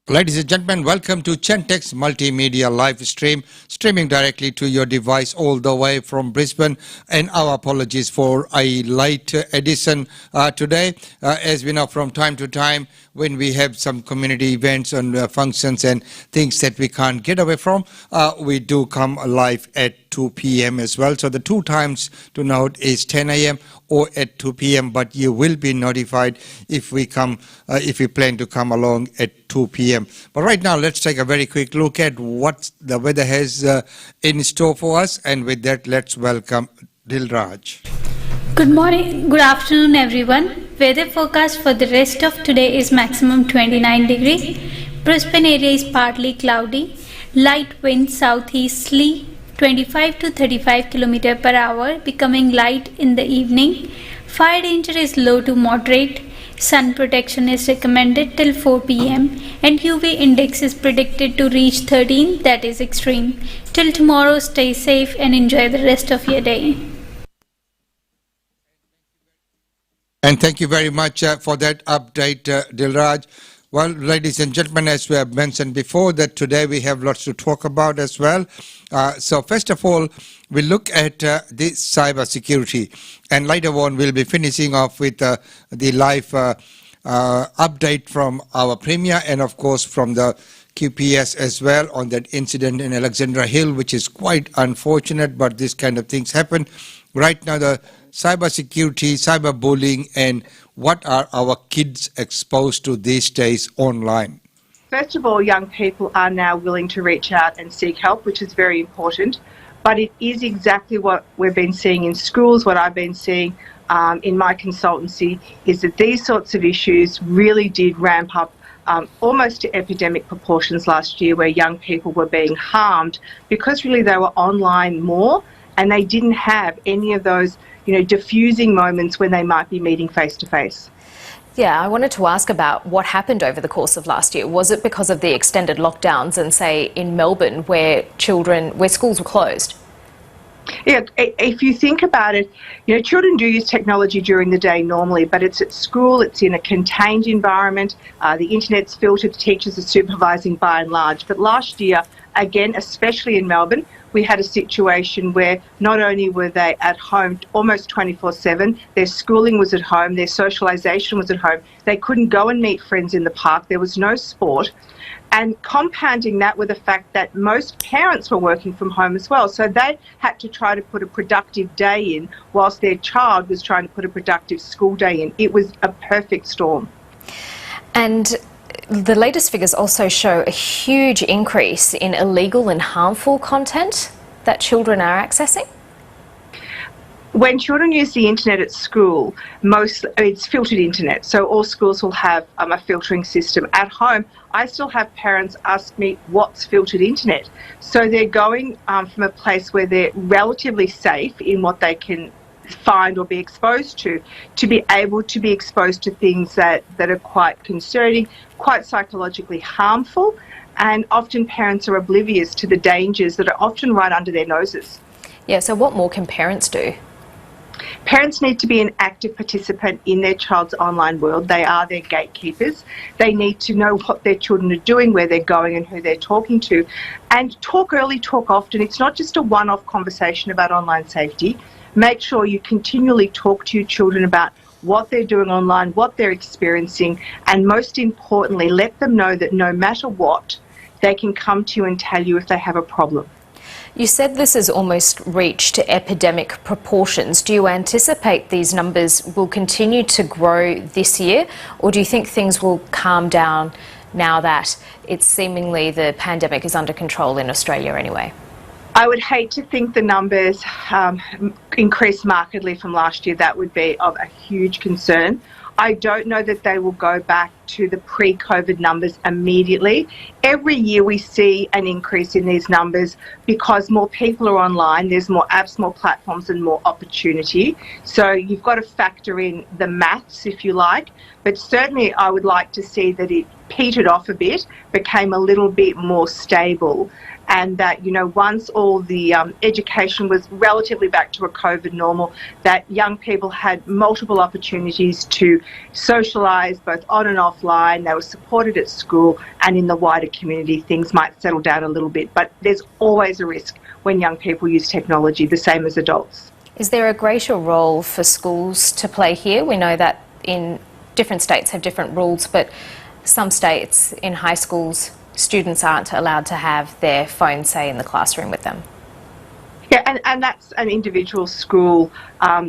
Ladies and gentlemen, welcome to Chentex Multimedia live stream, streaming directly to your device all the way from Brisbane. And our apologies for a late edition today. As we know, from time to time, when we have some community events and functions and things that we can't get away from, we do come live at 2 p.m. as well. So the two times to note is 10 a.m. or at 2 p.m. But you will be notified if we plan to come along at 2 p.m. But right now, let's take a very quick look at what the weather has in store for us. And with that, let's welcome Dilraj. Good morning, good afternoon everyone. Weather forecast for the rest of today is maximum 29 degrees. Brisbane area is partly cloudy. Light wind southeasterly 25 to 35 km per hour, becoming light in the evening. Fire danger is low to moderate. Sun protection is recommended till 4 p.m. and UV index is predicted to reach 13, that is extreme. Till tomorrow, stay safe and enjoy the rest of your day. And thank you very much for that update, Dilraj. Well, ladies and gentlemen, as we have mentioned before, that today we have lots to talk about as well. So first of all, we look at the cyber security, and later on we'll be finishing off with the live update from our Premier and of course from the QPS as well on that incident in Alexandra Hill, which is quite unfortunate, but this kind of things happen. Right now, the cyber security, cyber bullying, and what are our kids exposed to these days online? First of all, young people are now willing to reach out and seek help, which is very important. But it is exactly what we've been seeing in schools, what I've been seeing in my consultancy, is that these sorts of issues really did ramp up almost to epidemic proportions last year, where young people were being harmed because really they were online more and they didn't have any of those, diffusing moments when they might be meeting face to face. Yeah, I wanted to ask about what happened over the course of last year. Was it because of the extended lockdowns and, say, in Melbourne where schools were closed? Yeah, if you think about it, children do use technology during the day normally, but it's at school, it's in a contained environment, the internet's filtered, teachers are supervising by and large. But last year, again, especially in Melbourne, we had a situation where not only were they at home almost 24/7, their schooling was at home, their socialisation was at home, they couldn't go and meet friends in the park, there was no sport. And compounding that with the fact that most parents were working from home as well. So they had to try to put a productive day in whilst their child was trying to put a productive school day in. It was a perfect storm. And the latest figures also show a huge increase in illegal and harmful content that children are accessing. When children use the internet at school, it's filtered internet, so all schools will have a filtering system. At home, I still have parents ask me what's filtered internet. So they're going from a place where they're relatively safe in what they can find or be exposed to be able to be exposed to things that are quite concerning, quite psychologically harmful, and often parents are oblivious to the dangers that are often right under their noses. Yeah, so what more can parents do? Parents need to be an active participant in their child's online world. They are their gatekeepers. They need to know what their children are doing, where they're going and who they're talking to. And talk early, talk often. It's not just a one-off conversation about online safety. Make sure you continually talk to your children about what they're doing online, what they're experiencing, and most importantly, let them know that no matter what, they can come to you and tell you if they have a problem. You said this has almost reached epidemic proportions. Do you anticipate these numbers will continue to grow this year, or do you think things will calm down now that it's seemingly the pandemic is under control in Australia anyway? I would hate to think the numbers increase markedly from last year. That would be of a huge concern. I don't know that they will go back to the pre-COVID numbers immediately. Every year we see an increase in these numbers because more people are online, there's more apps, more platforms and more opportunity. So you've got to factor in the maths, if you like. But certainly I would like to see that it petered off a bit, became a little bit more stable. and that, once all the education was relatively back to a COVID normal, that young people had multiple opportunities to socialise both on and offline. They were supported at school, and in the wider community things might settle down a little bit. But there's always a risk when young people use technology, the same as adults. Is there a greater role for schools to play here? We know that in different states have different rules, but some states in high schools, students aren't allowed to have their phone, say, in the classroom with them. Yeah, and that's an individual school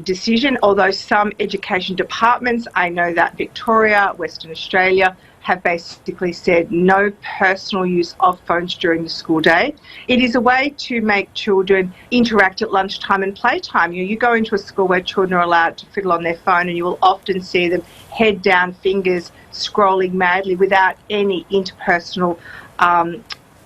decision, although some education departments, I know that Victoria, Western Australia, have basically said no personal use of phones during the school day. It is a way to make children interact at lunchtime and playtime. You go into a school where children are allowed to fiddle on their phone, and you will often see them head down, fingers scrolling madly without any interpersonal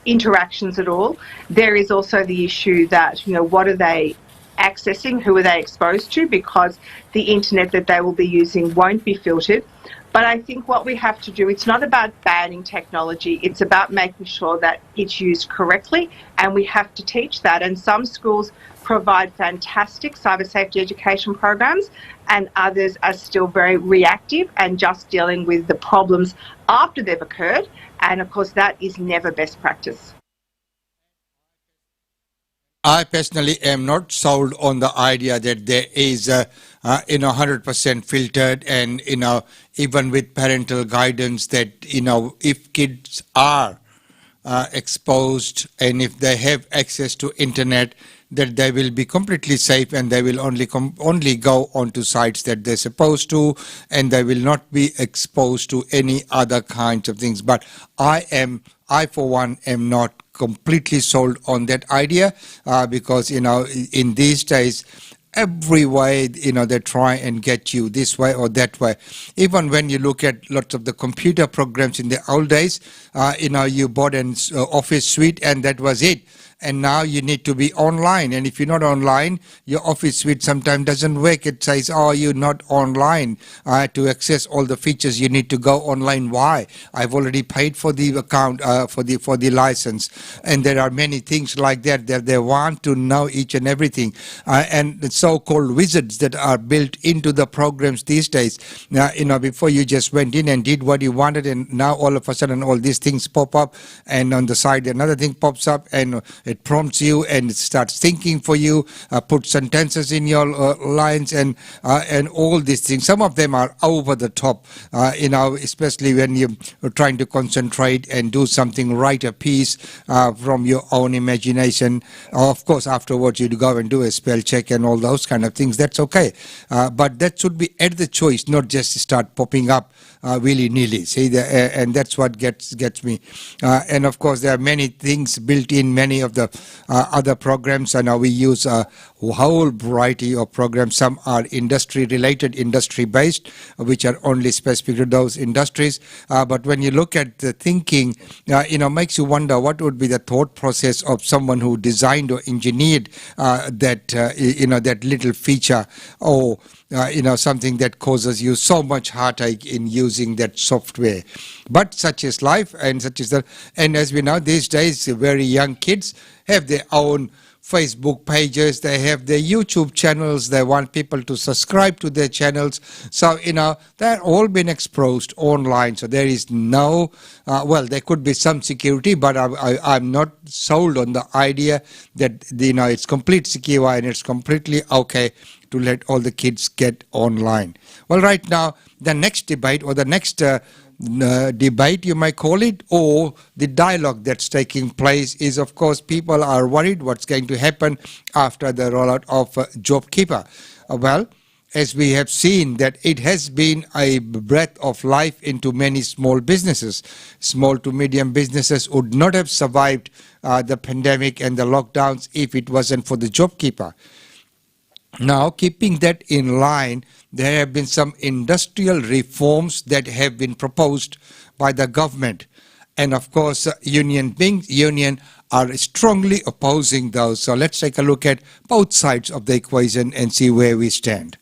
interactions at all. There is also the issue that, what are they accessing, who are they exposed to, because the internet that they will be using won't be filtered. But I think what we have to do, it's not about banning technology, it's about making sure that it's used correctly, and we have to teach that. And some schools provide fantastic cyber safety education programs, and others are still very reactive and just dealing with the problems after they've occurred. And of course, that is never best practice. I personally am not sold on the idea that there is 100% filtered, and even with parental guidance, that if kids are exposed and if they have access to internet, that they will be completely safe, and they will only go onto sites that they're supposed to, and they will not be exposed to any other kinds of things. But I for one am not completely sold on that idea, because in these days every way they try and get you this way or that way. Even when you look at lots of the computer programs in the old days, you bought an office suite and that was it. And now you need to be online, and if you're not online, your office suite sometimes doesn't work. It says, oh, you're not online. To access all the features, you need to go online. Why? I've already paid for the account, for the license. And there are many things like that they want to know each and everything. And the so-called wizards that are built into the programs these days. Now, before you just went in and did what you wanted, and now all of a sudden all these things pop up, and on the side another thing pops up, and it prompts you and it starts thinking for you, put sentences in your lines, and all these things. Some of them are over the top, especially when you're trying to concentrate and do something, write a piece from your own imagination. Of course, afterwards you go and do a spell check and all those kind of things. That's okay. But that should be at the choice, not just start popping up willy-nilly. See, and that's what gets me. And of course, there are many things built in many of the other programs, and now we use a whole variety of programs. Some are industry-related, industry-based, which are only specific to those industries. But when you look at the thinking, makes you wonder what would be the thought process of someone who designed or engineered that little feature, or something that causes you so much heartache in using that software. But such is life, and such is and as we know these days, very young kids have their own Facebook pages, they have their YouTube channels, they want people to subscribe to their channels. So, they're all been exposed online. So there is no, there could be some security, but I'm not sold on the idea that, it's complete secure and it's completely okay to let all the kids get online. Well, right now, the next debate, or the next debate, you might call it, or the dialogue that's taking place is, of course, people are worried what's going to happen after the rollout of JobKeeper. Well, as we have seen, that it has been a breath of life into many small businesses. Small to medium businesses would not have survived the pandemic and the lockdowns if it wasn't for the JobKeeper. Now, keeping that in line, there have been some industrial reforms that have been proposed by the government. And of course, union are strongly opposing those. So let's take a look at both sides of the equation and see where we stand.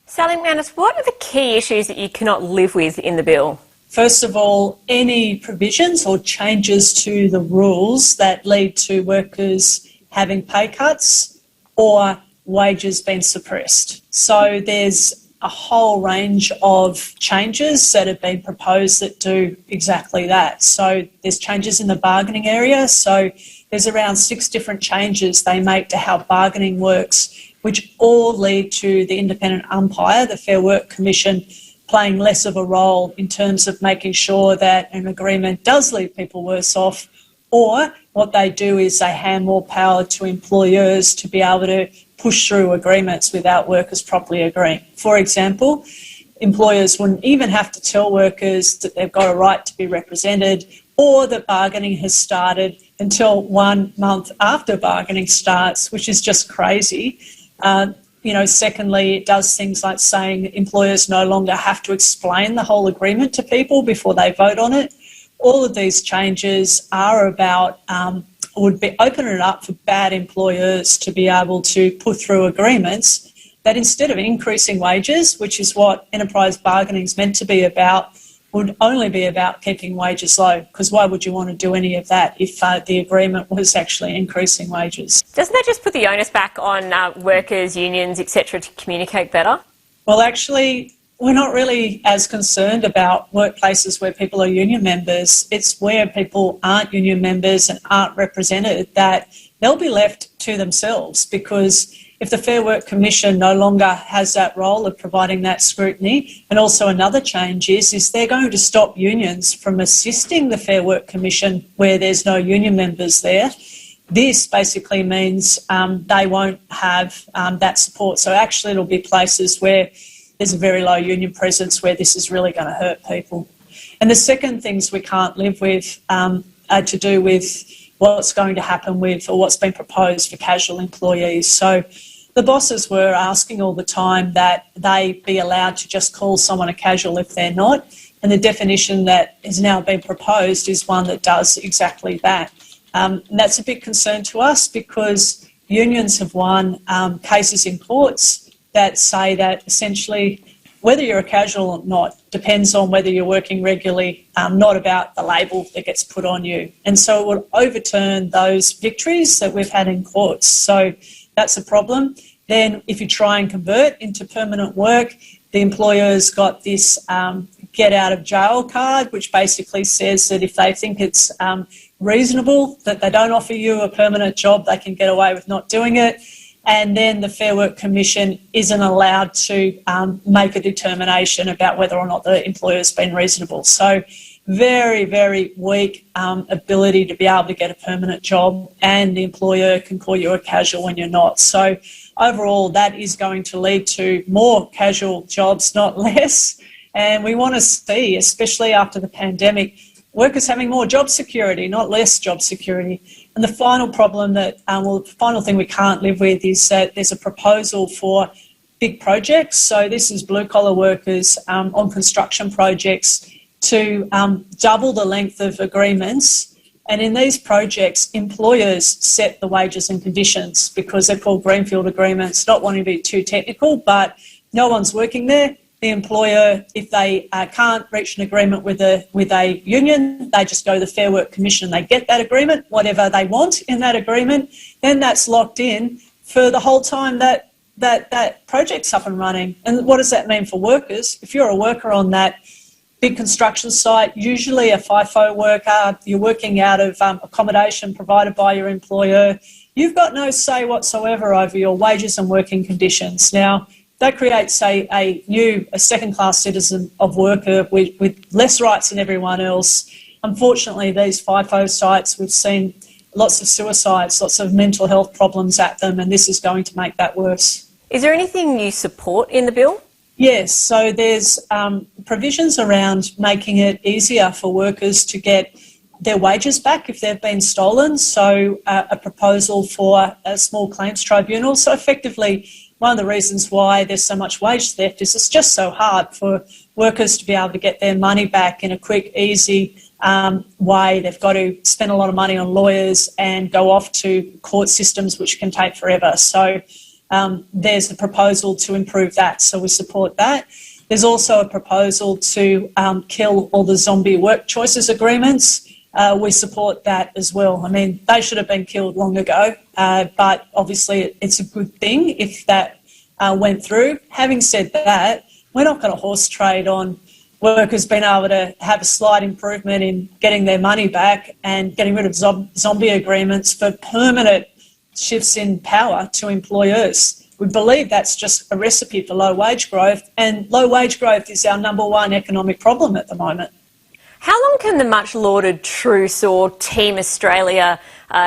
Sally McManus, what are the key issues that you cannot live with in the bill? First of all, any provisions or changes to the rules that lead to workers having pay cuts or wages being suppressed. So there's a whole range of changes that have been proposed that do exactly that. So there's changes in the bargaining area. So there's around 6 different changes they make to how bargaining works, which all lead to the independent umpire, the Fair Work Commission, playing less of a role in terms of making sure that an agreement does leave people worse off, or what they do is they hand more power to employers to be able to push through agreements without workers properly agreeing. For example, employers wouldn't even have to tell workers that they've got a right to be represented or that bargaining has started until 1 month after bargaining starts, which is just crazy. Secondly, it does things like saying employers no longer have to explain the whole agreement to people before they vote on it. All of these changes are about, would be opening it up for bad employers to be able to put through agreements that instead of increasing wages, which is what enterprise bargaining is meant to be about, would only be about keeping wages low, because why would you want to do any of that if the agreement was actually increasing wages? Doesn't that just put the onus back on workers, unions, etc. to communicate better? Well, actually, we're not really as concerned about workplaces where people are union members. It's where people aren't union members and aren't represented that they'll be left to themselves, because if the Fair Work Commission no longer has that role of providing that scrutiny, and also another change is they're going to stop unions from assisting the Fair Work Commission where there's no union members there. This basically means they won't have that support. So actually it'll be places where there's a very low union presence where this is really going to hurt people. And the second things we can't live with are to do with what's going to happen with, or what's been proposed for casual employees. So the bosses were asking all the time that they be allowed to just call someone a casual if they're not. And the definition that has now been proposed is one that does exactly that. And that's a big concern to us, because unions have won cases in courts that say that essentially whether you're a casual or not depends on whether you're working regularly, not about the label that gets put on you. And so it would overturn those victories that we've had in courts. So that's a problem. Then if you try and convert into permanent work, the employer's got this get out of jail card, which basically says that if they think it's reasonable that they don't offer you a permanent job, they can get away with not doing it. And then the Fair Work Commission isn't allowed to make a determination about whether or not the employer's been reasonable. So very, very weak ability to be able to get a permanent job, and the employer can call you a casual when you're not. So overall, that is going to lead to more casual jobs, not less. And we want to see, especially after the pandemic, workers having more job security, not less job security. And the final problem that, the final thing we can't live with is that there's a proposal for big projects. So this is blue-collar workers on construction projects to double the length of agreements. And in these projects, employers set the wages and conditions because they're called greenfield agreements, not wanting to be too technical, but no one's working there. The employer, if they can't reach an agreement with a union, they just go to the Fair Work Commission and they get that agreement, whatever they want in that agreement. Then that's locked in for the whole time that project's up and running. And what does that mean for workers? If you're a worker on that big construction site, usually a FIFO worker, you're working out of accommodation provided by your employer, you've got no say whatsoever over your wages and working conditions. Now, that creates a second-class citizen of worker with less rights than everyone else. Unfortunately, these FIFO sites, we've seen lots of suicides, lots of mental health problems at them, and this is going to make that worse. Is there anything you support in the bill? Yes, so there's provisions around making it easier for workers to get their wages back if they've been stolen. So a proposal for a small claims tribunal. So effectively, one of the reasons why there's so much wage theft is it's just so hard for workers to be able to get their money back in a quick, easy way. They've got to spend a lot of money on lawyers and go off to court systems, which can take forever. So there's the proposal to improve that. So we support that. There's also a proposal to kill all the zombie work choices agreements. We support that as well. I mean, they should have been killed long ago, but obviously it's a good thing if that went through. Having said that, we're not going to horse trade on workers being able to have a slight improvement in getting their money back and getting rid of zombie agreements for permanent shifts in power to employers. We believe that's just a recipe for low wage growth, and low wage growth is our #1 economic problem at the moment. How long can the much lauded truce or Team Australia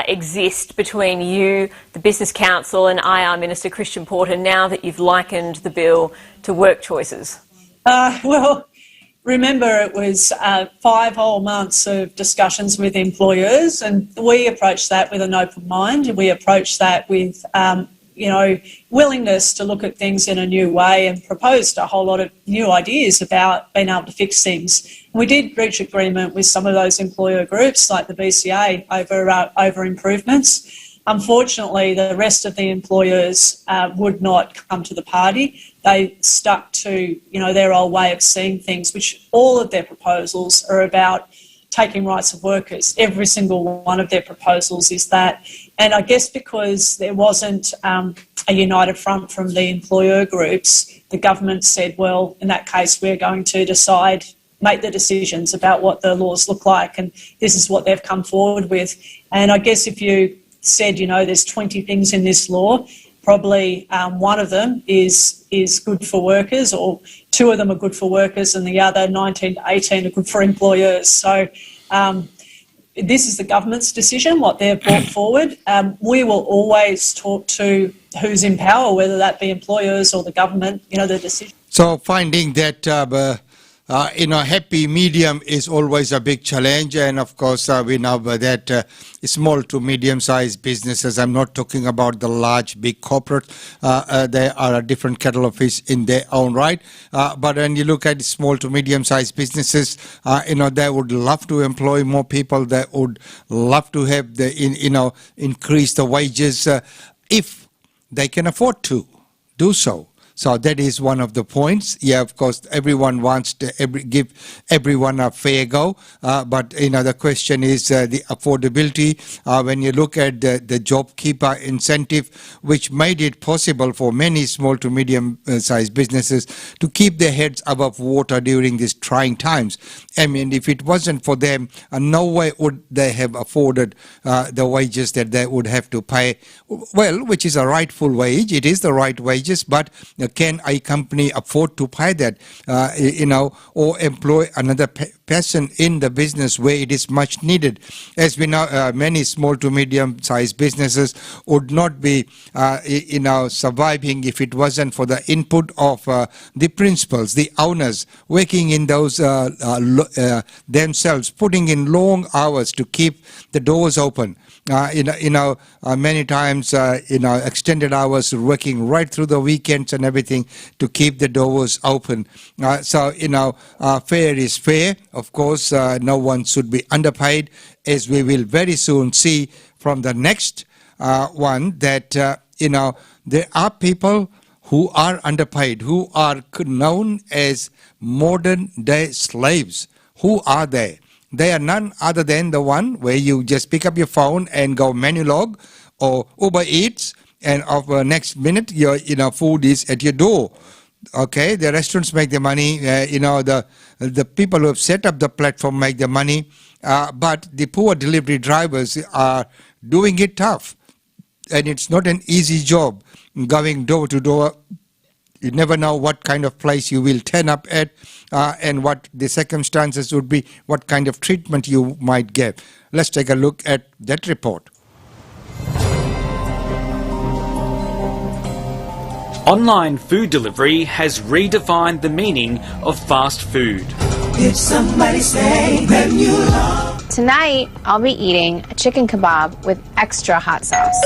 exist between you, the Business Council and IR Minister Christian Porter now that you've likened the bill to work choices? Well, remember it was 5 whole months of discussions with employers, and we approached that with an open mind. We approached that with willingness to look at things in a new way, and proposed a whole lot of new ideas about being able to fix things. We did reach agreement with some of those employer groups like the BCA over improvements. Unfortunately, the rest of the employers would not come to the party. They stuck to their old way of seeing things, which all of their proposals are about taking rights of workers. Every single one of their proposals is that. And I guess because there wasn't a united front from the employer groups, the government said, well, in that case, we're going to make the decisions about what the laws look like, and this is what they've come forward with. And I guess if you said, there's 20 things in this law, probably one of them is good for workers, or 2 of them are good for workers, and the other 19 to 18 are good for employers. So this is the government's decision, what they've brought forward. We will always talk to who's in power, whether that be employers or the government, the decision. So finding that happy medium is always a big challenge, and of course we know that small to medium-sized businesses, I'm not talking about the large big corporate, they are a different kettle of fish in their own right, but when you look at small to medium-sized businesses, they would love to employ more people, they would love to have increase the wages if they can afford to do so. So that is one of the points. Yeah, of course, everyone wants to give everyone a fair go. But, the question is the affordability. When you look at the JobKeeper incentive, which made it possible for many small to medium-sized businesses to keep their heads above water during these trying times. I mean, if it wasn't for them, no way would they have afforded the wages that they would have to pay. Well, which is a rightful wage. It is the right wages, but can a company afford to pay that, or employ another person in the business where it is much needed? As we know, many small to medium-sized businesses would not be, surviving if it wasn't for the input of the principals, the owners, working in those themselves, putting in long hours to keep the doors open. Many times, extended hours, working right through the weekends and everything to keep the doors open. Fair is fair. Of course, no one should be underpaid, as we will very soon see from the next one that, there are people who are underpaid, who are known as modern day slaves. Who are they? They are none other than the one where you just pick up your phone and go menu log or Uber Eats, and of next minute your food is at your door. Okay, the restaurants make the money. The people who have set up the platform make the money, but the poor delivery drivers are doing it tough, and it's not an easy job going door to door. You never know what kind of place you will turn up at, and what the circumstances would be, what kind of treatment you might get. Let's take a look at that report. Online food delivery has redefined the meaning of fast food. Did somebody say that you love? Tonight, I'll be eating a chicken kebab with extra hot sauce.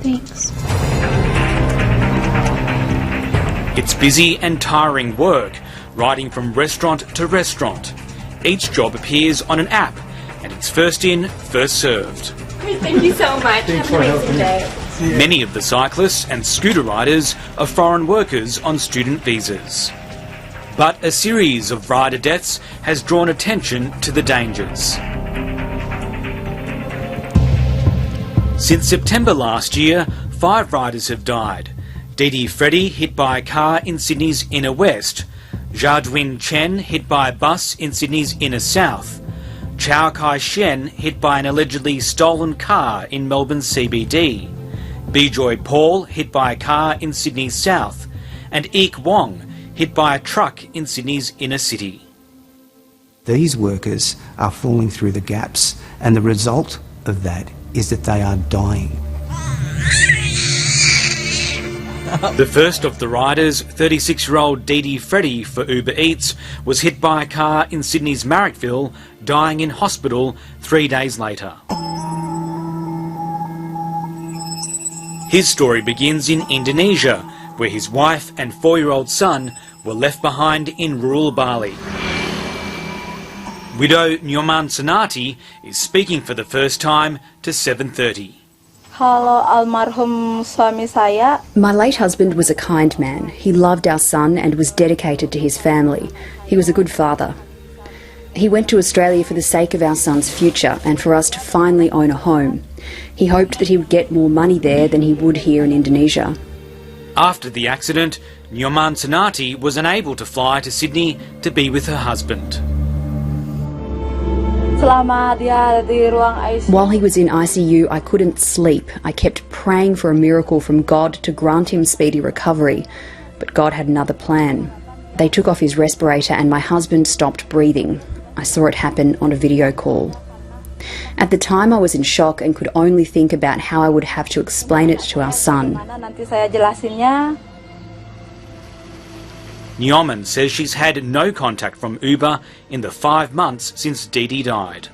Thanks. It's busy and tiring work, riding from restaurant to restaurant. Each job appears on an app, and it's first in, first served. Great, thank you so much. Have an amazing day. Many of the cyclists and scooter riders are foreign workers on student visas. But a series of rider deaths has drawn attention to the dangers. Since September last year, 5 riders have died. Didi Freddy hit by a car in Sydney's inner west. Jardwin Chen hit by a bus in Sydney's inner south. Chao Kai Shen hit by an allegedly stolen car in Melbourne's CBD. Bijoy Paul hit by a car in Sydney's south. And Eek Wong hit by a truck in Sydney's inner city. These workers are falling through the gaps, and the result of that is that they are dying. The first of the riders, 36-year-old Didi Freddy for Uber Eats, was hit by a car in Sydney's Marrickville, dying in hospital 3 days later. His story begins in Indonesia, where his wife and 4-year-old son were left behind in rural Bali. Widow Nyoman Senati is speaking for the first time to 7:30. Halo almarhum suami saya. My late husband was a kind man. He loved our son and was dedicated to his family. He was a good father. He went to Australia for the sake of our son's future and for us to finally own a home. He hoped that he would get more money there than he would here in Indonesia. After the accident, Nyoman Senati was unable to fly to Sydney to be with her husband. While he was in ICU, I couldn't sleep. I kept praying for a miracle from God to grant him speedy recovery. But God had another plan. They took off his respirator and my husband stopped breathing. I saw it happen on a video call. At the time I was in shock and could only think about how I would have to explain it to our son. Nyoman says she's had no contact from Uber in the 5 months since Didi died.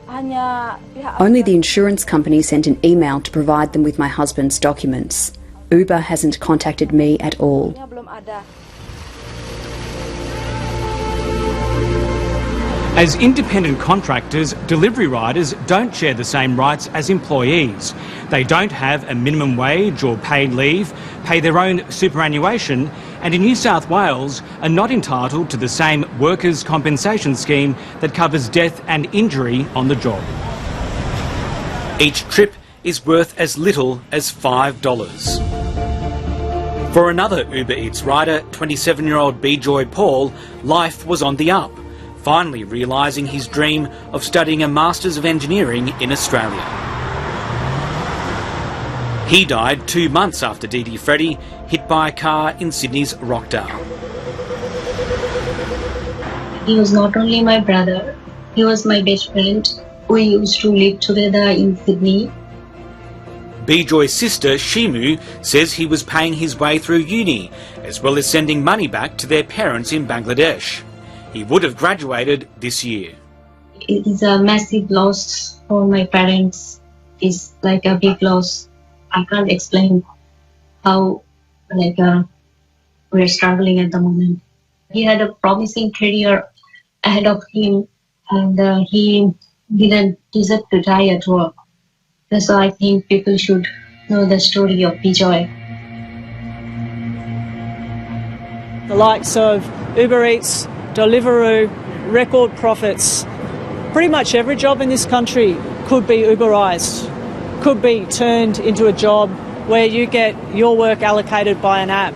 Only the insurance company sent an email to provide them with my husband's documents. Uber hasn't contacted me at all. As independent contractors, delivery riders don't share the same rights as employees. They don't have a minimum wage or paid leave, pay their own superannuation, and in New South Wales are not entitled to the same workers' compensation scheme that covers death and injury on the job. Each trip is worth as little as $5. For another Uber Eats rider, 27-year-old Bijoy Paul, life was on the up, finally realising his dream of studying a Masters of Engineering in Australia. He died 2 months after Didi Freddy hit by a car in Sydney's Rockdale. He was not only my brother, he was my best friend. We used to live together in Sydney. Bijoy's sister, Shimu, says he was paying his way through uni, as well as sending money back to their parents in Bangladesh. He would have graduated this year. It is a massive loss for my parents. It's like a big loss. I can't explain how we're struggling at the moment. He had a promising career ahead of him, and he didn't deserve to die at work. So I think people should know the story of Bijoy. The likes of Uber Eats, Deliveroo, record profits. Pretty much every job in this country could be Uberized, could be turned into a job where you get your work allocated by an app.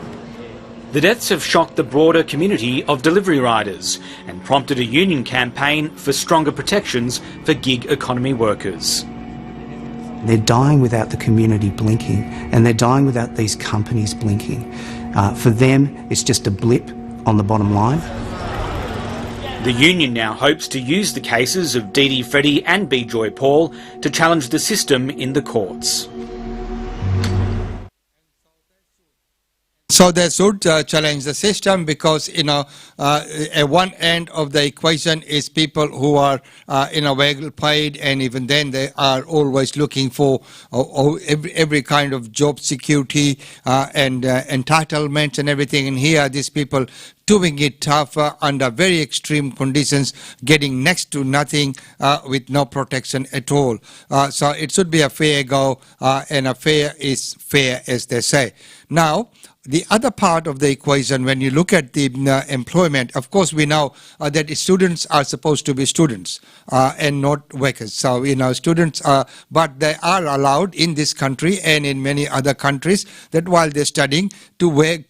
The deaths have shocked the broader community of delivery riders and prompted a union campaign for stronger protections for gig economy workers. They're dying without the community blinking, and they're dying without these companies blinking. For them, it's just a blip on the bottom line. The union now hopes to use the cases of Didi Freddy and Bijoy Paul to challenge the system in the courts. So they should challenge the system because, at one end of the equation is people who are, well paid, and even then they are always looking for every kind of job security and entitlements and everything. And here are these people doing it tougher under very extreme conditions, getting next to nothing with no protection at all. So it should be a fair go, and a fair is fair, as they say. Now, the other part of the equation, when you look at the employment, of course, we know that students are supposed to be students and not workers. So, students are, but they are allowed in this country and in many other countries that while they're studying to work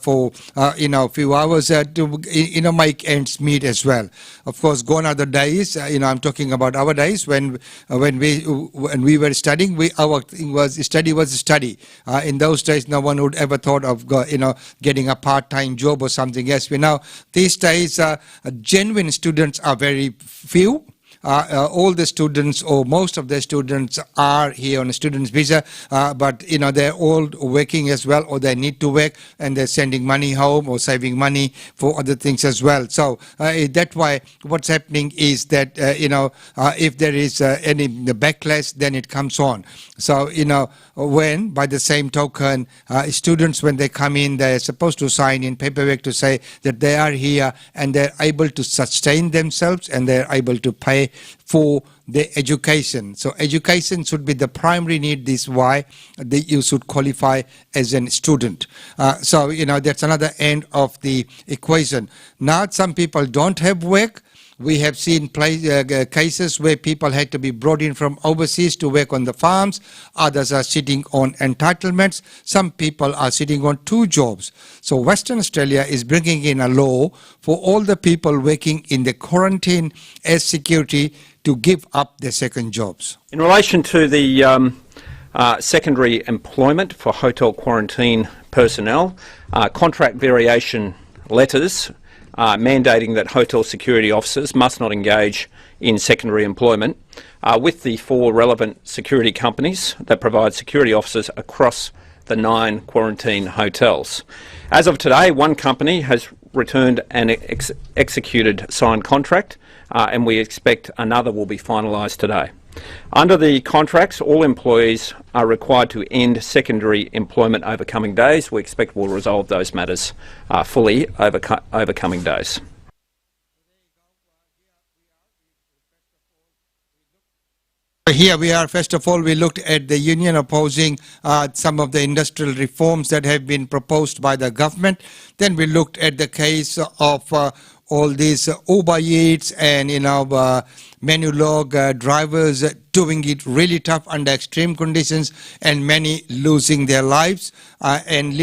for, a few hours to, make ends meet as well. Of course, gone are the days, I'm talking about our days when we were studying, our thing was study was study. In those days, no one would ever thought of getting a part-time job or something. Yes, we know these days genuine students are very few. All the students or most of the students are here on a student's visa, but they're all working as well, or they need to work and they're sending money home or saving money for other things as well. So that's why what's happening is that if there is any backlash, then it comes on. So when by the same token students, when they come in, they're supposed to sign in paperwork to say that they are here and they're able to sustain themselves and they're able to pay for their education. So education should be the primary need. This is why you should qualify as a student. So that's another end of the equation. Now some people don't have work. We have seen cases where people had to be brought in from overseas to work on the farms. Others are sitting on entitlements. Some people are sitting on 2 jobs. So Western Australia is bringing in a law for all the people working in the quarantine as security to give up their second jobs. In relation to the secondary employment for hotel quarantine personnel, contract variation letters mandating that hotel security officers must not engage in secondary employment with the 4 relevant security companies that provide security officers across the 9 quarantine hotels. As of today, 1 company has returned an executed signed contract and we expect another will be finalised today. Under the contracts, all employees are required to end secondary employment over coming days. We expect we'll resolve those matters fully over coming days. Here we are. First of all, we looked at the union opposing some of the industrial reforms that have been proposed by the government. Then we looked at the case of all these Uber Eats and Menulog drivers doing it really tough under extreme conditions, and many losing their lives and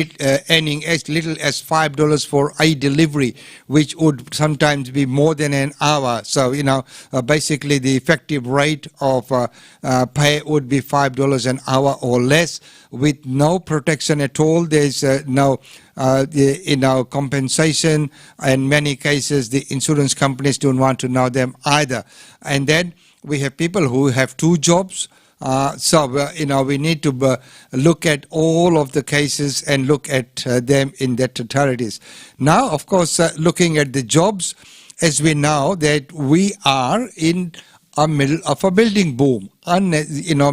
earning as little as $5 for a delivery, which would sometimes be more than an hour. So basically the effective rate of pay would be $5 an hour or less, with no protection at all. There's no compensation. In many cases, the insurance companies don't want to know them either. And then we have people who have 2 jobs. We need to look at all of the cases and look at them in their totalities. Now, of course, looking at the jobs, as we know that we are in a middle of a building boom. And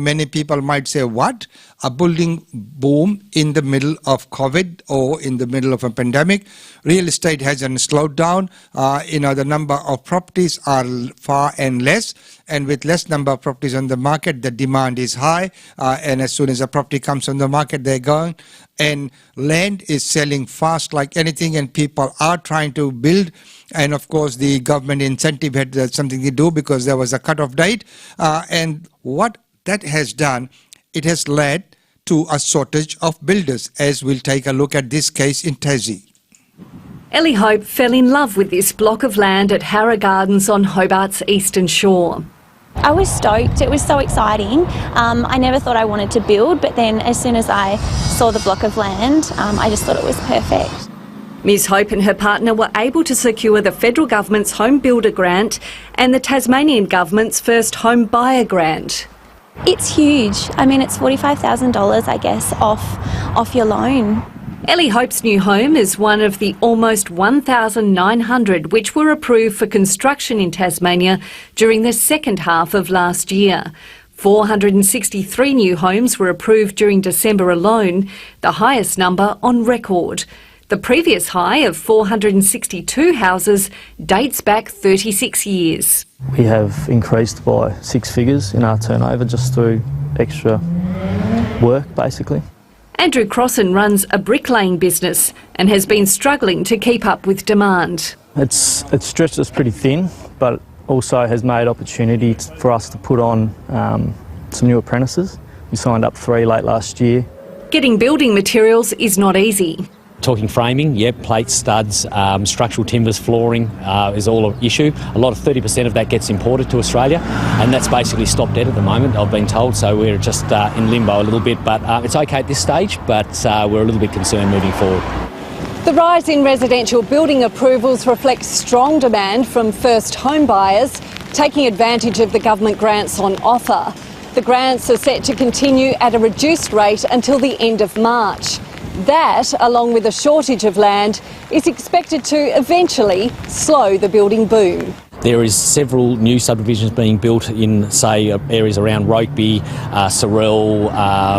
many people might say, what? A building boom in the middle of COVID or in the middle of a pandemic? Real estate hasn't slowed down. The number of properties are far and less. And with less number of properties on the market, the demand is high. And as soon as a property comes on the market, they're going. And land is selling fast like anything, and people are trying to build. And of course, the government incentive had something to do because there was a cut-off date. And what that has done, it has led to a shortage of builders, as we'll take a look at this case in Tassie. Ellie Hope fell in love with this block of land at Harrow Gardens on Hobart's eastern shore. I was stoked. It was so exciting. I never thought I wanted to build, but then as soon as I saw the block of land, I just thought it was perfect. Ms Hope and her partner were able to secure the federal government's Home Builder Grant and the Tasmanian government's First Home Buyer Grant. It's huge. I mean, it's $45,000, I guess, off your loan. Ellie Hope's new home is one of the almost 1,900 which were approved for construction in Tasmania during the second half of last year. 463 new homes were approved during December alone, the highest number on record. The previous high of 462 houses dates back 36 years. We have increased by 6 figures in our turnover just through extra work, basically. Andrew Crossan runs a bricklaying business and has been struggling to keep up with demand. It's stretched us pretty thin, but also has made opportunity for us to put on some new apprentices. We signed up 3 late last year. Getting building materials is not easy. Talking framing, yeah, plates, studs, structural timbers, flooring is all an issue. A lot of 30% of that gets imported to Australia, and that's basically stopped dead at the moment, I've been told, so we're just in limbo a little bit, but it's okay at this stage, but we're a little bit concerned moving forward. The rise in residential building approvals reflects strong demand from first home buyers, taking advantage of the government grants on offer. The grants are set to continue at a reduced rate until the end of March. That, along with a shortage of land, is expected to eventually slow the building boom. There is several new subdivisions being built in, say, areas around Rokeby, Sorrel,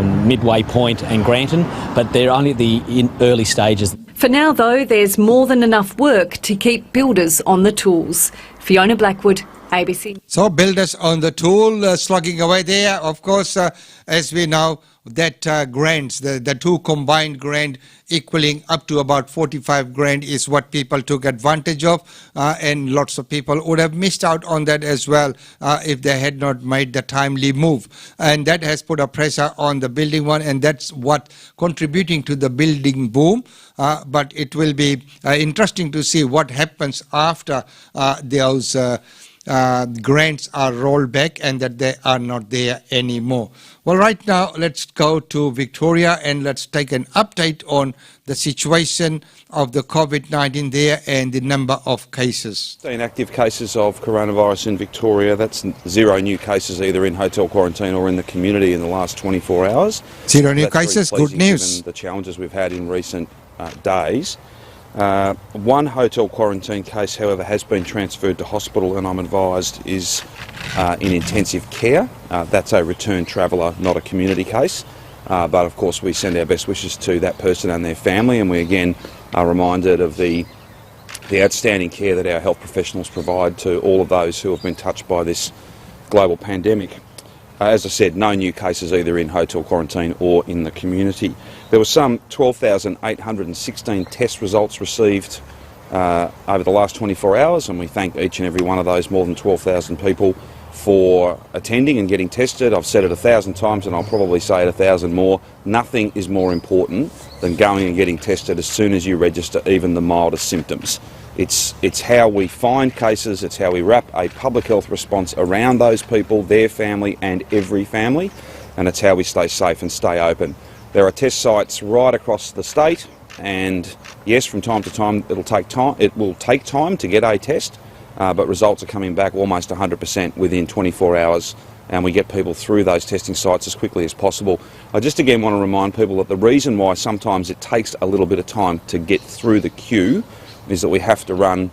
Midway Point and Granton, but they're only at the early stages. For now, though, there's more than enough work to keep builders on the tools. Fiona Blackwood, ABC. So builders on the tool, slugging away there. Of course, as we know, that grants, the two combined grant equaling up to about 45 grand is what people took advantage of, and lots of people would have missed out on that as well if they had not made the timely move. And that has put a pressure on the building one, and that's what contributing to the building boom. But it will be interesting to see what happens after those grants are rolled back and that they are not there anymore. Well, right now, let's go to Victoria and let's take an update on the situation of the COVID-19 there and the number of cases. Active cases of coronavirus in Victoria. That's 0 new cases either in hotel quarantine or in the community in the last 24 hours. 0 new cases, good news. Given the challenges we've had in recent days. One hotel quarantine case, however, has been transferred to hospital and I'm advised is in intensive care. That's a return traveller, not a community case. But of course we send our best wishes to that person and their family, and we again are reminded of the outstanding care that our health professionals provide to all of those who have been touched by this global pandemic. As I said, no new cases either in hotel quarantine or in the community. There were some 12,816 test results received over the last 24 hours, and we thank each and every one of those more than 12,000 people for attending and getting tested. I've said it 1,000 times and I'll probably say it 1,000 more. Nothing is more important than going and getting tested as soon as you register even the mildest symptoms. It's how we find cases, it's how we wrap a public health response around those people, their family and every family, and it's how we stay safe and stay open. There are test sites right across the state, and yes, from time to time it will take time to get a test, but results are coming back almost 100% within 24 hours, and we get people through those testing sites as quickly as possible. I just again want to remind people that the reason why sometimes it takes a little bit of time to get through the queue is that we have to run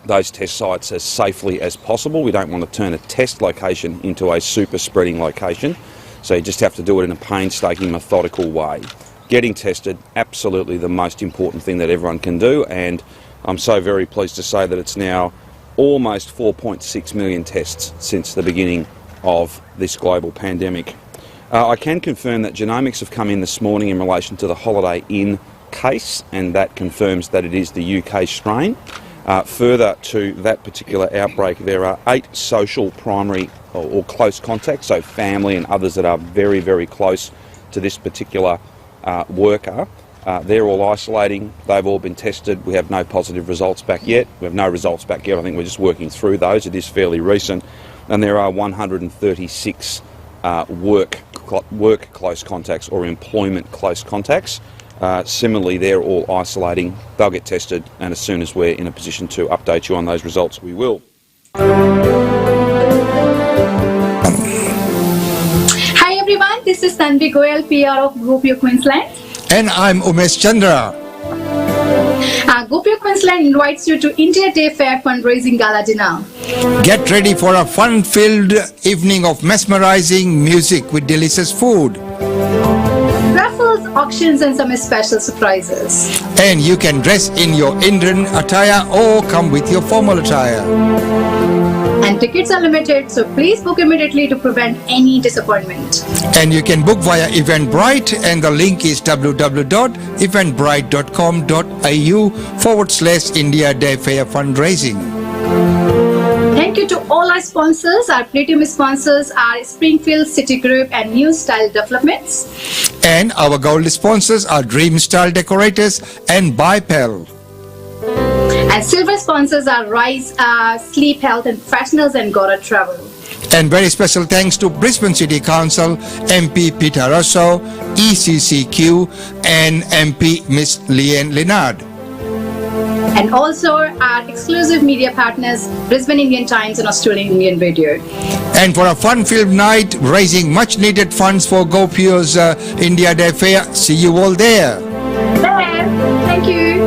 those test sites as safely as possible. We don't want to turn a test location into a super spreading location, so you just have to do it in a painstaking, methodical way. Getting tested, absolutely the most important thing that everyone can do, and I'm so very pleased to say that it's now almost 4.6 million tests since the beginning of this global pandemic. I can confirm that genomics have come in this morning in relation to the Holiday Inn case, and that confirms that it is the UK strain. Further to that particular outbreak, there are 8 social primary or close contacts, so family and others that are very, very close to this particular worker. They're all isolating, they've all been tested, we have no positive results back yet. We have no results back yet, I think we're just working through those, it is fairly recent. And there are 136 work close contacts or employment close contacts. Similarly, they're all isolating, they'll get tested, and as soon as we're in a position to update you on those results, we will. Hi everyone, this is Tanvi Goyal, PR of GoPure Queensland. And I'm Umesh Chandra. GoPure Queensland invites you to India Day Fair fundraising gala dinner. Get ready for a fun-filled evening of mesmerizing music with delicious food. Raffles, auctions and some special surprises. And you can dress in your Indian attire or come with your formal attire. And tickets are limited, so please book immediately to prevent any disappointment. And you can book via Eventbrite, and the link is www.eventbrite.com.au/India Day Fair fundraising. Thank you to all our sponsors. Our Platinum sponsors are Springfield City Group and New Style Developments. And our gold sponsors are Dream Style Decorators and Bipel. And silver sponsors are Rise, Sleep Health and Professionals and Gora Travel. And very special thanks to Brisbane City Council, MP Peter Russo, ECCQ and MP Miss Leanne Leonard. And also our exclusive media partners, Brisbane Indian Times and Australian Indian Radio. And for a fun-filled night, raising much-needed funds for GoPio's India Day Fair. See you all there. There. Thank you.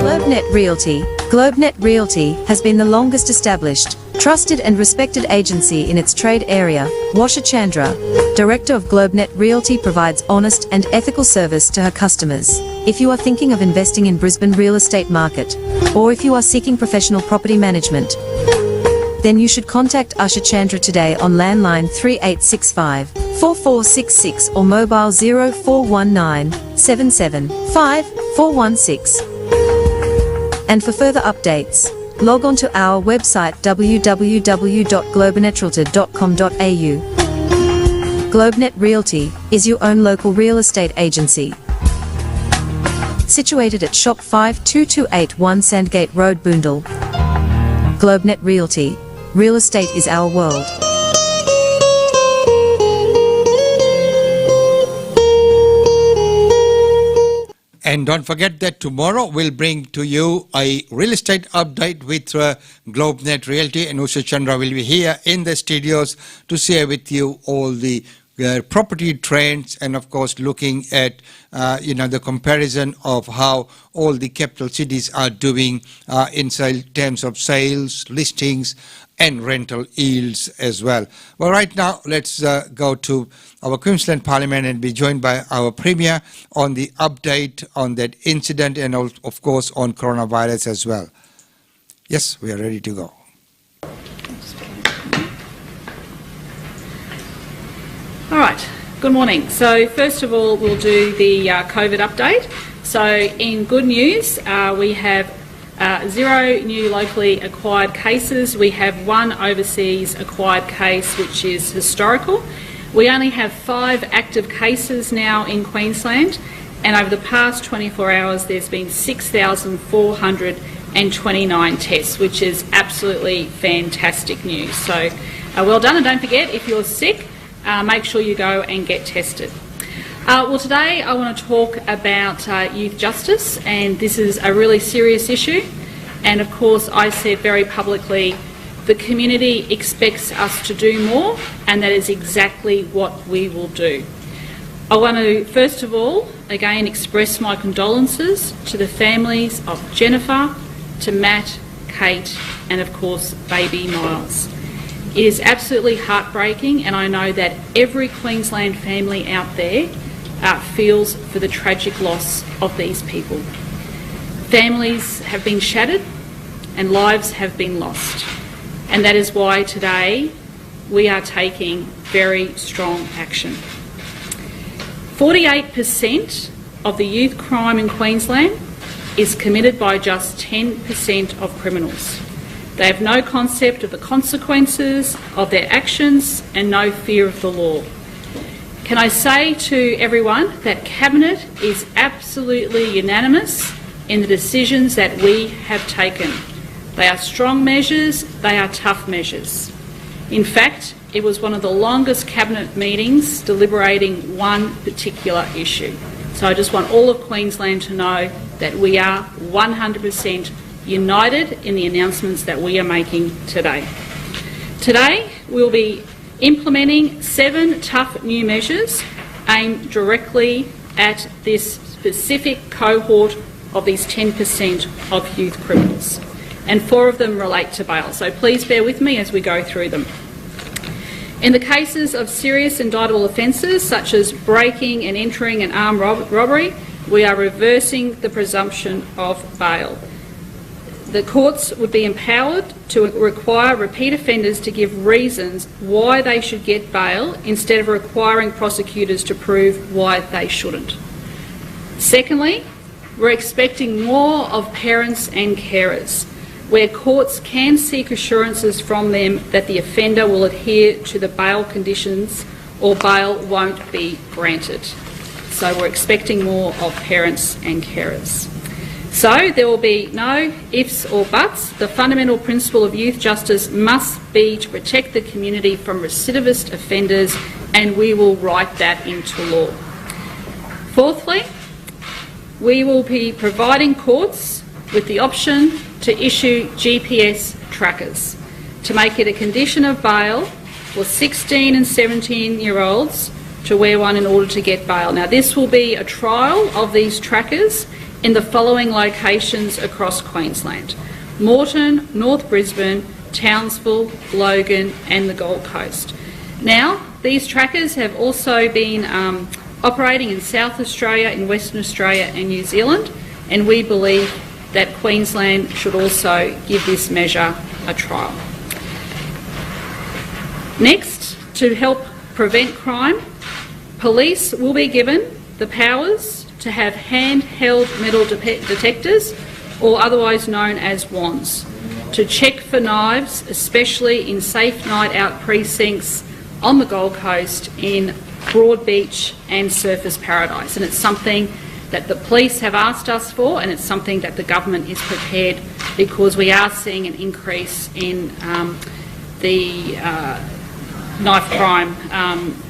GlobeNet Realty. GlobeNet Realty has been the longest established, trusted and respected agency in its trade area. Washa Chandra, Director of GlobeNet Realty, provides honest and ethical service to her customers. If you are thinking of investing in Brisbane real estate market, or if you are seeking professional property management, then you should contact Usha Chandra today on landline 3865 4466 or mobile 0419 775 416. And for further updates, log on to our website www.globenetralty.com.au. GlobeNet Realty is your own local real estate agency. Situated at Shop 52281 Sandgate Road, Boondall. GlobeNet Realty. Real estate is our world. And don't forget that tomorrow we'll bring to you a real estate update with GlobeNet Realty, and Usha Chandra will be here in the studios to share with you all the property trends, and of course looking at the comparison of how all the capital cities are doing in terms of sales, listings and rental yields as well. Well, right now let's go to our Queensland Parliament and be joined by our Premier on the update on that incident and of course on coronavirus as well. Yes, we are ready to go. All right, good morning. So first of all, we'll do the COVID update. So in good news, we have 0 new locally acquired cases. We have 1 overseas acquired case, which is historical. We only have 5 active cases now in Queensland, and over the past 24 hours there's been 6,429 tests, which is absolutely fantastic news. So well done, and don't forget, if you're sick, make sure you go and get tested. Well, today I want to talk about youth justice, and this is a really serious issue. And of course, I said very publicly, the community expects us to do more, and that is exactly what we will do. I want to, first of all, again express my condolences to the families of Jennifer, to Matt, Kate, and of course, baby Miles. It is absolutely heartbreaking, and I know that every Queensland family out there feels for the tragic loss of these people. Families have been shattered and lives have been lost, and that is why today we are taking very strong action. 48% of the youth crime in Queensland is committed by just 10% of criminals. They have no concept of the consequences of their actions and no fear of the law. Can I say to everyone that Cabinet is absolutely unanimous in the decisions that we have taken. They are strong measures, they are tough measures. In fact, it was one of the longest Cabinet meetings deliberating one particular issue. So I just want all of Queensland to know that we are 100% united in the announcements that we are making today. Today, we'll be implementing 7 tough new measures aimed directly at this specific cohort of these 10% of youth criminals. And 4 of them relate to bail. So please bear with me as we go through them. In the cases of serious indictable offences such as breaking and entering and armed robbery, we are reversing the presumption of bail. The courts would be empowered to require repeat offenders to give reasons why they should get bail instead of requiring prosecutors to prove why they shouldn't. Secondly, we're expecting more of parents and carers, where courts can seek assurances from them that the offender will adhere to the bail conditions or bail won't be granted. So we're expecting more of parents and carers. So there will be no ifs or buts. The fundamental principle of youth justice must be to protect the community from recidivist offenders, and we will write that into law. Fourthly, we will be providing courts with the option to issue GPS trackers to make it a condition of bail for 16 and 17-year-olds to wear one in order to get bail. Now, this will be a trial of these trackers in the following locations across Queensland: Moreton, North Brisbane, Townsville, Logan and the Gold Coast. Now, these trackers have also been operating in South Australia, in Western Australia and New Zealand, and we believe that Queensland should also give this measure a trial. Next, to help prevent crime, police will be given the powers to have handheld metal detectors, or otherwise known as wands, to check for knives, especially in safe night out precincts on the Gold Coast, in Broadbeach and Surfers Paradise. And it's something that the police have asked us for, and it's something that the government is prepared, because we are seeing an increase in the knife crime,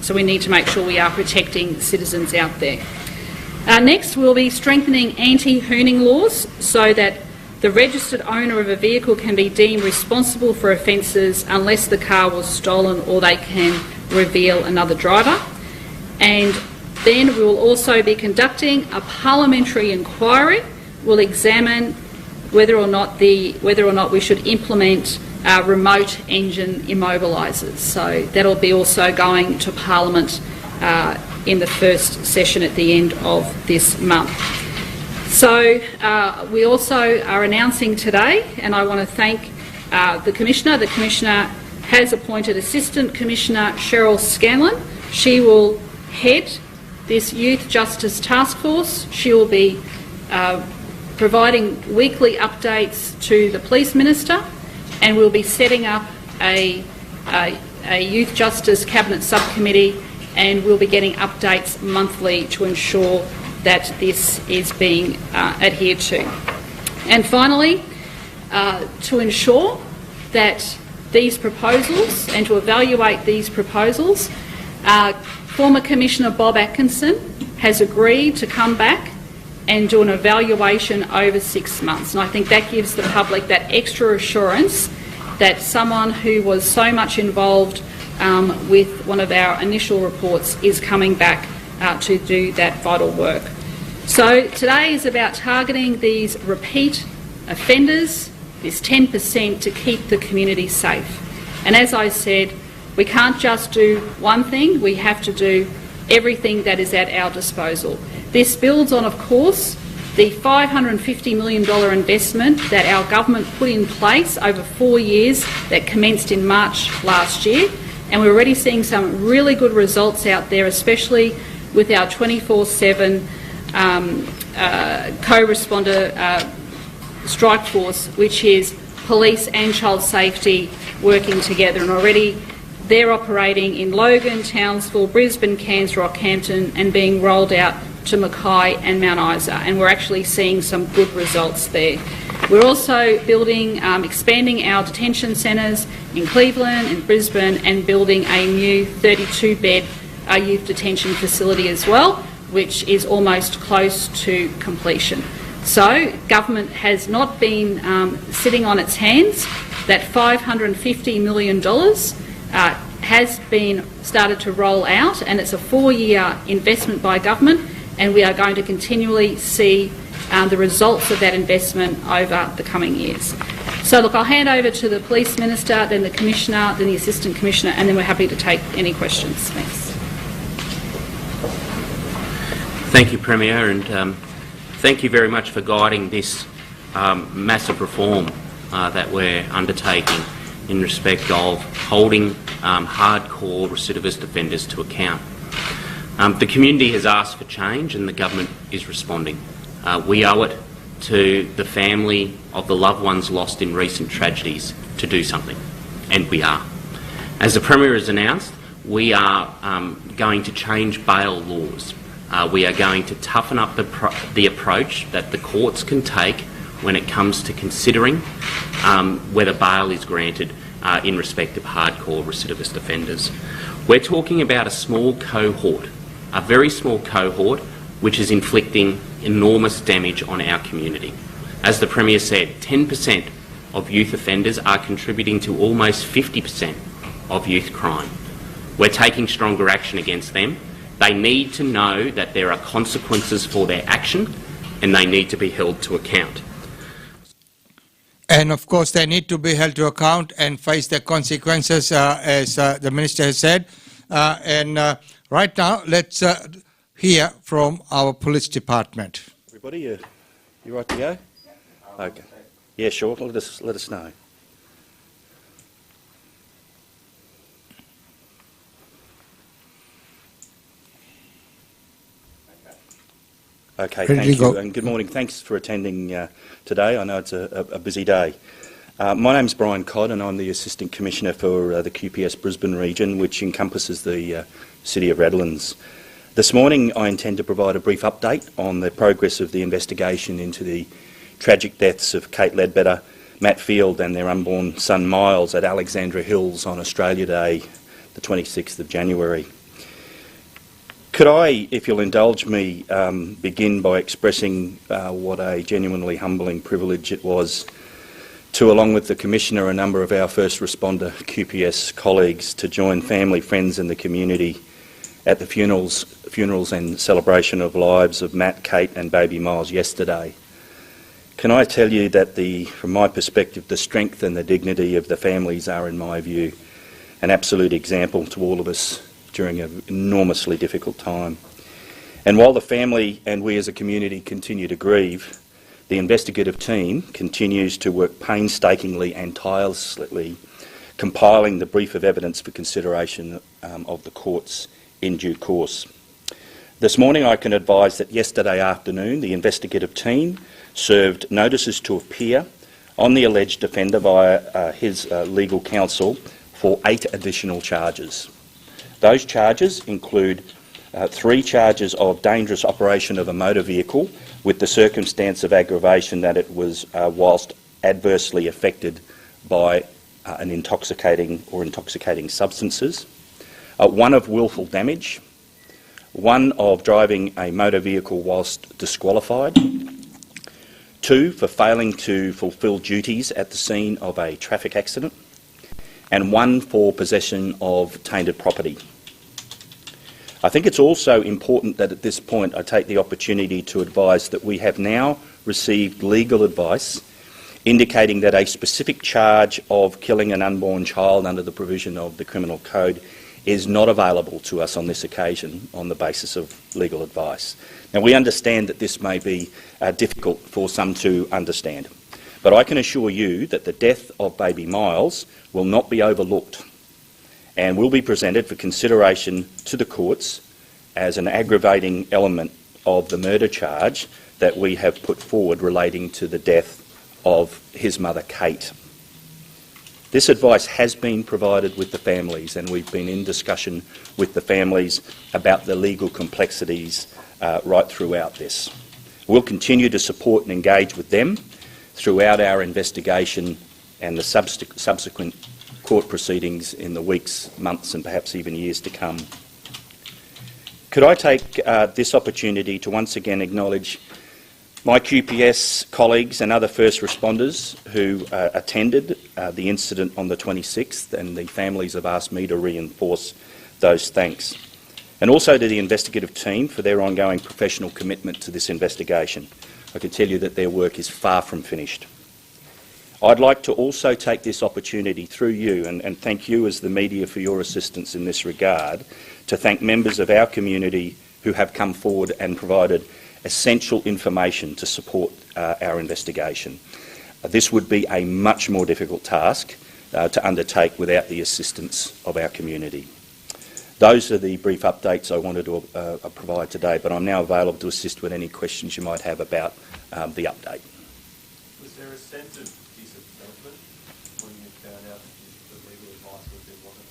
so we need to make sure we are protecting citizens out there. Next, we'll be strengthening anti-hooning laws so that the registered owner of a vehicle can be deemed responsible for offences unless the car was stolen or they can reveal another driver. And then we will also be conducting a parliamentary inquiry. We'll examine whether or not we should implement remote engine immobilisers. So that'll be also going to Parliament in the first session at the end of this month. So we also are announcing today, and I want to thank the Commissioner. The Commissioner has appointed Assistant Commissioner Cheryl Scanlon. She will head this Youth Justice Task Force. She will be providing weekly updates to the Police Minister, and we'll be setting up a Youth Justice Cabinet Subcommittee, and we'll be getting updates monthly to ensure that this is being adhered to. And finally, to ensure that these proposals, and to evaluate these proposals, former Commissioner Bob Atkinson has agreed to come back and do an evaluation over 6 months. And I think that gives the public that extra assurance that someone who was so much involved with one of our initial reports is coming back to do that vital work. So today is about targeting these repeat offenders, this 10%, to keep the community safe. And as I said, we can't just do one thing, we have to do everything that is at our disposal. This builds on, of course, the $550 million investment that our government put in place over 4 years that commenced in March last year. And we're already seeing some really good results out there, especially with our 24/7 co-responder strike force, which is police and child safety working together. And already they're operating in Logan, Townsville, Brisbane, Cairns, Rockhampton, and being rolled out to Mackay and Mount Isa. And we're actually seeing some good results there. We're also building, expanding our detention centres in Cleveland and Brisbane, and building a new 32-bed youth detention facility as well, which is almost close to completion. So government has not been sitting on its hands. That $550 million has been started to roll out, and it's a 4-year investment by government, and we are going to continually see the results of that investment over the coming years. So look, I'll hand over to the Police Minister, then the Commissioner, then the Assistant Commissioner, and then we're happy to take any questions. Thanks. Thank you, Premier, and thank you very much for guiding this massive reform that we're undertaking in respect of holding hardcore recidivist offenders to account. The community has asked for change and the government is responding. We owe it to the family of the loved ones lost in recent tragedies to do something, and we are. As the Premier has announced, we are going to change bail laws. We are going to toughen up the approach that the courts can take when it comes to considering whether bail is granted in respect of hardcore recidivist offenders. We're talking about a small cohort, a very small cohort, which is inflicting enormous damage on our community. As the Premier said, 10% of youth offenders are contributing to almost 50% of youth crime. We're taking stronger action against them. They need to know that there are consequences for their action and they need to be held to account. And of course, they need to be held to account and face the consequences, as the Minister has said. Right now, let's hear from our police department. Everybody, you right to go? Okay. Yeah, sure. Let us know. Okay, thank you, and good morning. Thanks for attending today. I know it's a busy day. My name's Brian Codd and I'm the Assistant Commissioner for the QPS Brisbane region, which encompasses the City of Redlands. This morning I intend to provide a brief update on the progress of the investigation into the tragic deaths of Kate Ledbetter, Matt Field and their unborn son Miles at Alexandra Hills on Australia Day, the 26th of January. Could I, if you'll indulge me, begin by expressing what a genuinely humbling privilege it was to, along with the Commissioner, a number of our first responder QPS colleagues, to join family, friends and the community at the funerals and celebration of lives of Matt, Kate and baby Miles yesterday. Can I tell you that from my perspective, the strength and the dignity of the families are, in my view, an absolute example to all of us during an enormously difficult time. And while the family and we as a community continue to grieve, the investigative team continues to work painstakingly and tirelessly, compiling the brief of evidence for consideration of the courts in due course. This morning I can advise that yesterday afternoon the investigative team served notices to appear on the alleged offender via his legal counsel for 8 additional charges. Those charges include 3 charges of dangerous operation of a motor vehicle with the circumstance of aggravation that it was whilst adversely affected by intoxicating substances, 1 of willful damage, 1 of driving a motor vehicle whilst disqualified, 2 for failing to fulfil duties at the scene of a traffic accident, and 1 for possession of tainted property. I think it's also important that at this point I take the opportunity to advise that we have now received legal advice indicating that a specific charge of killing an unborn child under the provision of the Criminal Code is not available to us on this occasion on the basis of legal advice. Now, we understand that this may be difficult for some to understand, but I can assure you that the death of baby Miles will not be overlooked and will be presented for consideration to the courts as an aggravating element of the murder charge that we have put forward relating to the death of his mother, Kate. This advice has been provided with the families and we've been in discussion with the families about the legal complexities right throughout this. We'll continue to support and engage with them throughout our investigation and the subsequent court proceedings in the weeks, months and perhaps even years to come. Could I take this opportunity to once again acknowledge my QPS colleagues and other first responders who attended the incident on the 26th, and the families have asked me to reinforce those thanks. And also to the investigative team for their ongoing professional commitment to this investigation. I can tell you that their work is far from finished. I'd like to also take this opportunity through you, and thank you as the media for your assistance in this regard, to thank members of our community who have come forward and provided essential information to support our investigation. This would be a much more difficult task to undertake without the assistance of our community. Those are the brief updates I wanted to provide today, but I'm now available to assist with any questions you might have about the update. Was there a sense of disappointment when you found out the legal advice was there wasn't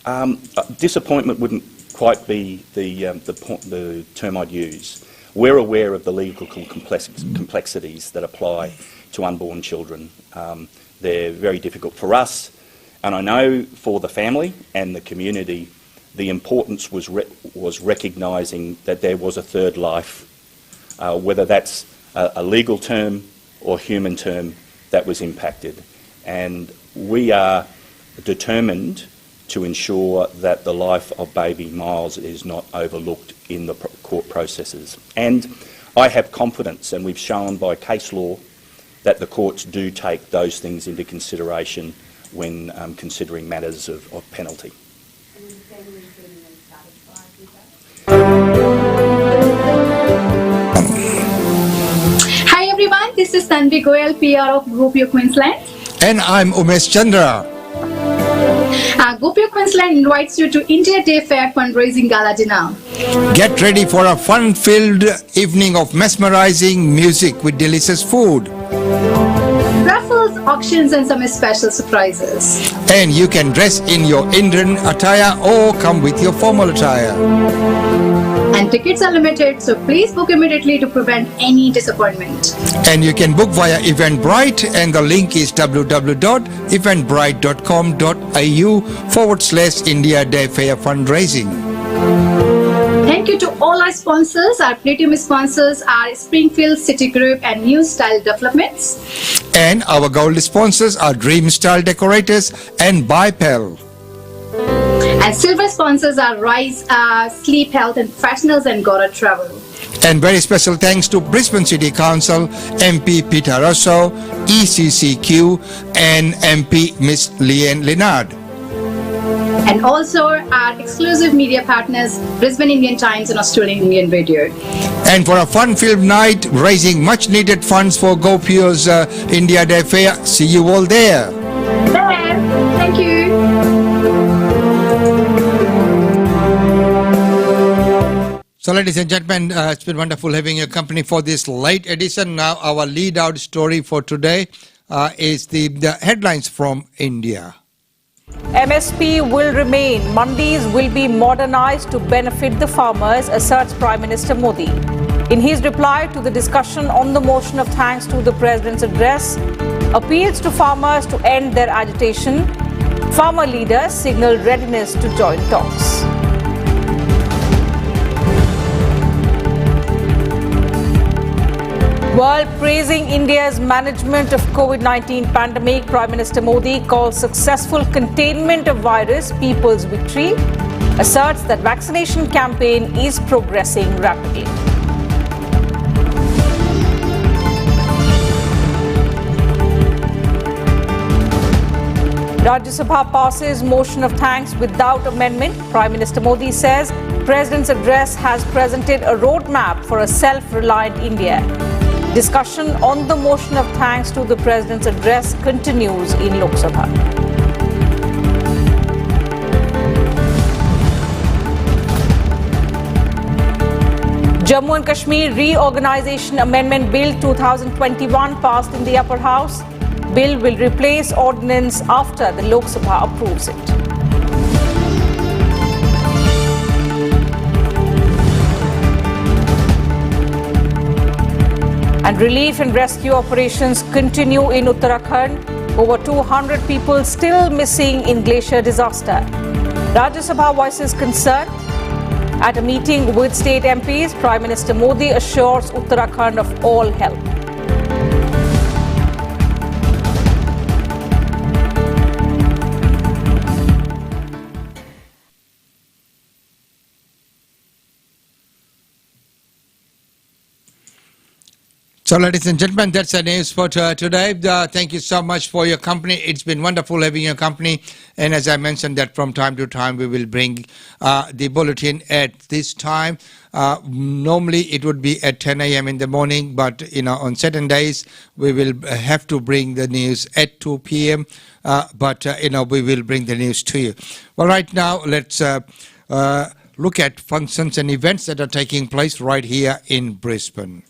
reimbursement? Disappointment wouldn't quite be the term I'd use. We're aware of the legal complexities that apply to unborn children. They're very difficult for us, and I know for the family and the community, the importance was recognising that there was a third life, whether that's a legal term or human term, that was impacted. And we are determined to ensure that the life of baby Miles is not overlooked in the court processes. And I have confidence, and we've shown by case law, that the courts do take those things into consideration when considering matters of penalty. Hi everyone, this is Tanvi Goyal, PR of GoPure Queensland. And I'm Umesh Chandra. GoPure Queensland invites you to India Day Fair fundraising gala dinner. Get ready for a fun-filled evening of mesmerizing music with delicious food. Raffles, auctions and some special surprises. And you can dress in your Indian attire or come with your formal attire. And tickets are limited, so please book immediately to prevent any disappointment. And you can book via Eventbrite, and the link is www.eventbrite.com.au/India Day Fair Fundraising. Thank you to all our sponsors. Our Platinum sponsors are Springfield City Group and New Style Developments. And our gold sponsors are Dream Style Decorators and Bipel. And silver sponsors are Rise, Sleep Health and Professionals and Gora Travel. And very special thanks to Brisbane City Council, MP Peter Russo, ECCQ and MP Miss Leanne Leonard. And also our exclusive media partners, Brisbane Indian Times and Australian Indian Radio. And for a fun-filled night, raising much-needed funds for GoPure's India Day Fair. See you all there. Thank you. So, ladies and gentlemen, it's been wonderful having your company for this late edition. Now, our lead-out story for today is the headlines from India. MSP will remain. Mandis will be modernized to benefit the farmers, asserts Prime Minister Modi. In his reply to the discussion on the motion of thanks to the President's address, appeals to farmers to end their agitation. Farmer leaders signal readiness to join talks. While praising India's management of COVID-19 pandemic, Prime Minister Modi calls successful containment of virus people's victory, asserts that vaccination campaign is progressing rapidly. Rajya Sabha passes motion of thanks without amendment. Prime Minister Modi says President's address has presented a roadmap for a self-reliant India. Discussion on the motion of thanks to the President's address continues in Lok Sabha. Jammu and Kashmir Reorganisation Amendment Bill 2021 passed in the upper house. Bill will replace ordinance after the Lok Sabha approves it. And relief and rescue operations continue in Uttarakhand. Over 200 people still missing in glacier disaster. Rajya Sabha voices concern. At a meeting with state MPs, Prime Minister Modi assures Uttarakhand of all help. So, ladies and gentlemen, that's the news for today. Thank you so much for your company. It's been wonderful having your company. And as I mentioned, that from time to time we will bring the bulletin at this time. Normally it would be at 10 a.m. in the morning, but on certain days we will have to bring the news at 2 p.m. But we will bring the news to you. Well, right now let's look at functions and events that are taking place right here in Brisbane.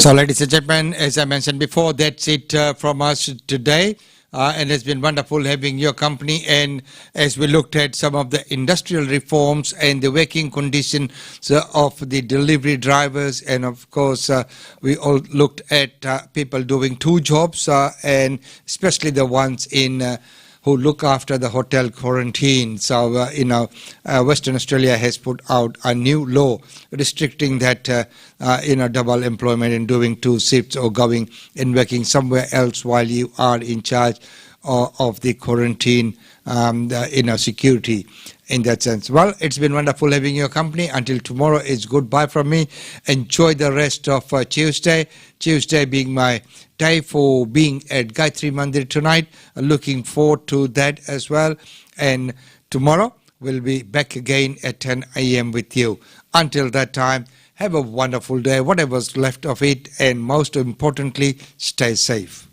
So, ladies and gentlemen, as I mentioned before, that's it from us today. And it's been wonderful having your company. And as we looked at some of the industrial reforms and the working conditions of the delivery drivers, and of course, we all looked at people doing two jobs, and especially the ones in who look after the hotel quarantine. So, Western Australia has put out a new law restricting that, double employment and doing two shifts or going and working somewhere else while you are in charge of the quarantine, security in that sense. Well, it's been wonderful having your company. Until tomorrow, it's goodbye from me. Enjoy the rest of Tuesday. Tuesday being my day for being at Gayatri Mandir tonight. Looking forward to that as well. And tomorrow, we'll be back again at 10 a.m. with you. Until that time, have a wonderful day, whatever's left of it, and most importantly, stay safe.